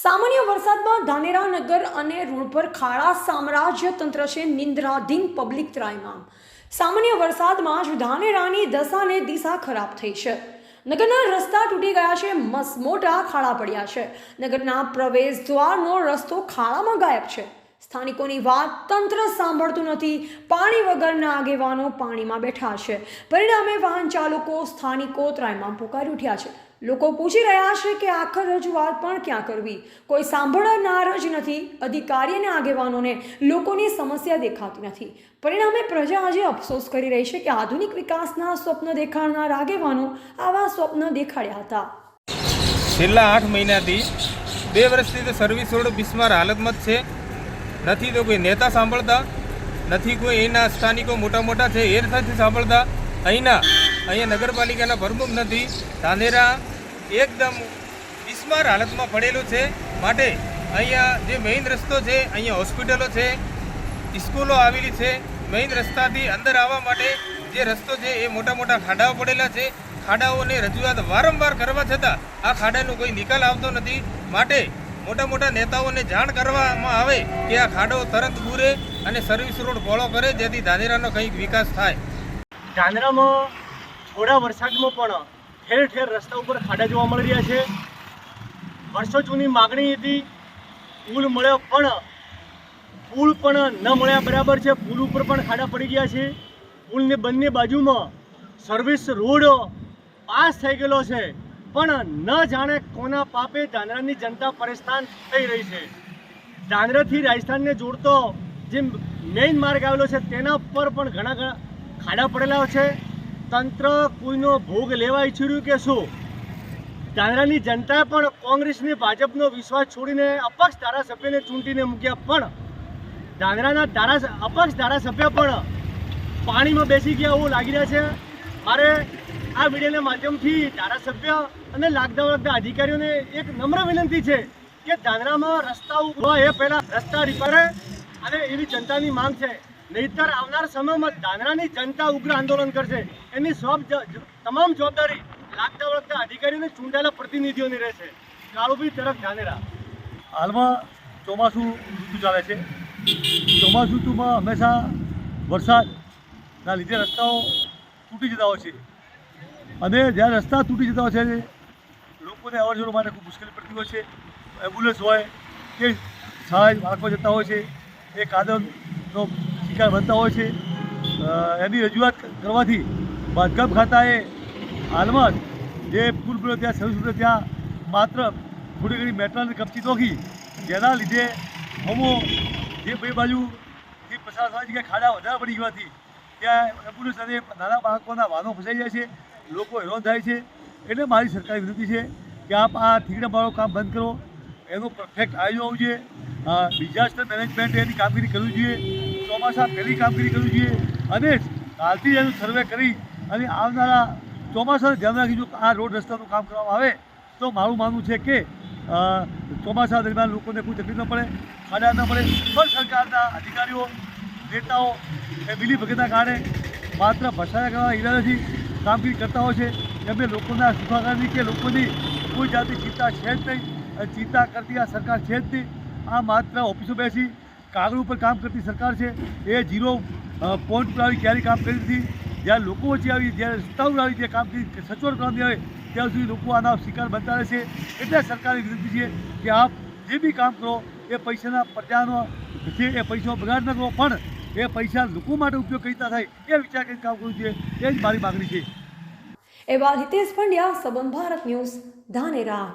સામાન્ય વરસાદમાં ધાનેરા નગર અને રોડ પર ખાડા સામ્રાજ્ય તંત્ર છે નિંદ્રાધીન પબ્લિક ત્રાહિમામ। સામાન્ય વરસાદમાં જ ધાનેરાની દશાને દિશા ખરાબ થઈ છે। નગરના રસ્તા તૂટી ગયા છે, મસમોટા ખાડા પડ્યા છે। નગરના પ્રવેશ દ્વારનો રસ્તો ખાડામાં ગાયબ છે। સ્થાનિકોની વાત તંત્ર સાંભળતું નથી। પાણી વગરના આગેવાનો પાણીમાં બેઠા છે। પરિણામે વાહન ચાલકો સ્થાનિકો ત્રાહિમામ પુકારી ઉઠ્યા છે। લોકો પૂછી રહ્યા છે કે આખર રજૂઆત પણ ક્યાં કરવી, કોઈ સાંભળનાર જ નથી। અધિકારી અને આગેવાનોને લોકોની સમસ્યા દેખાતી નથી। પરિણામે પ્રજા આજે અફસોસ કરી રહી છે કે આધુનિક વિકાસના સ્વપ્ન દેખાડનાર આગેવાનો આવા સ્વપ્ન દેખાડ્યા હતા। છેલ્લા 8 મહિનાથી 2 વર્ષથી તો સર્વિસ રોડ બિસ્માર હાલતમાં જ છે। નથી તો કોઈ નેતા સાંભળતા, નથી કોઈ એના સ્થાનિકો મોટા છે એ નથી સાંભળતા। અહીંયા નગરપાલિકાના પ્રમુખ નથી। ધાનેરા એકદમ બિસ્માર હાલતમાં પડેલું છે। માટે અહીંયા જે મેઇન રસ્તો છે, અહીંયા હોસ્પિટલો છે, સ્કૂલો આવેલી છે। મેઇન રસ્તાથી અંદર આવવા માટે જે રસ્તો છે એ મોટા ખાડાઓ પડેલા છે। ખાડાઓની રજૂઆત વારંવાર કરવા છતાં આ ખાડાનો કોઈ નિકાલ આવતો નથી। માટે મોટા નેતાઓને જાણ કરવામાં આવે કે આ ખાડો તરત પૂરે અને સર્વિસ રોડ પહોળો કરે, જેથી ધાનેરાનો કંઈક વિકાસ થાય। ધાનેરામાં થોડા વરસાદમાં પણ ઠેર ઠેર રસ્તા ઉપર ખાડા જોવા મળી રહ્યા છે। વર્ષો જૂની માગણી હતી, પુલ મળ્યો પણ પુલ પણ ન મળ્યા બરાબર છે। પુલ ઉપર પણ ખાડા પડી ગયા છે। પુલની બંને બાજુમાં સર્વિસ રોડ પાસ થઈ ગયેલો છે, પણ ન જાણે કોના પાપે ધાનેરાની જનતા પરેશાન થઈ રહી છે। ધાનેરાથી રાજસ્થાનને જોડતો જે મેઇન માર્ગ આવેલો છે તેના પર પણ ઘણા ખાડા પડેલા છે। તંત્ર કોઈનો ભોગ લેવા ઈચ્છી રહ્યું કે શું? ધાનેરાની જનતાએ પણ કોંગ્રેસને ભાજપનો વિશ્વાસ છોડીને અપક્ષ ધારાસભ્યને ચૂંટીને મૂક્યા, પણ ધાનેરાના અપક્ષ ધારાસભ્ય પણ પાણીમાં બેસી ગયા એવું લાગી રહ્યા છે। મારે આ વિડીયોના માધ્યમથી ધારાસભ્ય અને લાગતા અધિકારીઓને એક નમ્ર વિનંતી છે કે ધાનેરામાં રસ્તાઓ એ પહેલાં રસ્તા રિપેર અને એવી જનતાની માંગ છે। નહીતર આવનાર સમયમાં ધાનેરાની જનતા ઉગ્ર આંદોલન કરશે। એની તમામ જવાબદારી લાગતા અધિકારીઓને ચૂંટાયેલા પ્રતિનિધિઓની રહેશે। કાળુભાઈ તરફ ધાનેરા। હાલમાં ચોમાસું ઋતુ ચાલે છે। ચોમાસું ઋતુમાં હંમેશા વરસાદના લીધે રસ્તાઓ તૂટી જતા હોય છે, અને જ્યારે રસ્તા તૂટી જતા હોય છે લોકોને અવર જવર માટે ખૂબ મુશ્કેલી પડતી હોય છે। એમ્બ્યુલન્સ હોય કે શાળાએ બાળકો જતા હોય છે એ કાદવનો શિકાર બનતા હોય છે। એની રજૂઆત કરવાથી બાંધકામ ખાતાએ હાલમાં જે પુલ બન્યો ત્યાં સર્વિસ રોડ ત્યાં માત્ર થોડી ઘણી મેટલની કપચી નોખી, જેના લીધે અમો જે બે બાજુથી પસાર થવાની જગ્યાએ ખાડા વધારે પડી ગવાથી ત્યાં એમ્બ્યુલન્સ અને નાના બાળકોના વાહનો ફસાઈ જાય છે, લોકો હેરાન થાય છે। એટલે મારી સરકારી વિનંતી છે કે આપ આ ઠીકડાવાળું કામ બંધ કરો, એનું પરફેક્ટ આયોજન હોવું જોઈએ। ડિઝાસ્ટર મેનેજમેન્ટે એની કામગીરી કરવી જોઈએ, ચોમાસા પહેલી કામગીરી કરવી જોઈએ, અને હાલથી જ એનું સર્વે કરી અને આવનારા ચોમાસાને ધ્યાન રાખી જો આ રોડ રસ્તાનું કામ કરવામાં આવે તો મારું માનવું છે કે ચોમાસા દરમિયાન લોકોને કોઈ તકલીફ ન પડે, ખાડા ન પડે। પણ સરકારના અધિકારીઓ નેતાઓ એ મિલીભગતના કારણે માત્ર ભસાયા કરવાના ઈરાદાથી કામગીરી કરતા હોય છે। એમને લોકોના સુખાકારની કે લોકોની કોઈ જાતની ચિંતા છે જ નહીં, અને ચિંતા કરતી આ સરકાર છે જ નહીં। આ માત્ર ઓફિસો બેસી કાગળ ઉપર કામ કરતી સરકાર છે। એ 0 પોઈન્ટ પર આવી ક્યારેય કામ કરી નથી। જ્યારે લોકો વચ્ચે આવી, જ્યારે રસ્તાઓ આવી, જે કામગીરી સચોટ કરવામાં આવે ત્યાં સુધી લોકો આના શિકાર બનતા રહેશે। એટલે સરકારની વિનંતી છે કે આપ જે બી કામ કરો એ પૈસાના પ્રજાનો છે એ પૈસાનો બગાડ ન કરો, પણ એ પૈસા લોકો માટે ઉપયોગ કઈ રીતના થાય એ વિચાર કરીને કામ કરવું જોઈએ, એ જ મારી માગણી છે। એવા હિતેશ પંડ્યા, સંબંધ ભારત ન્યૂઝ, ધાનેરા।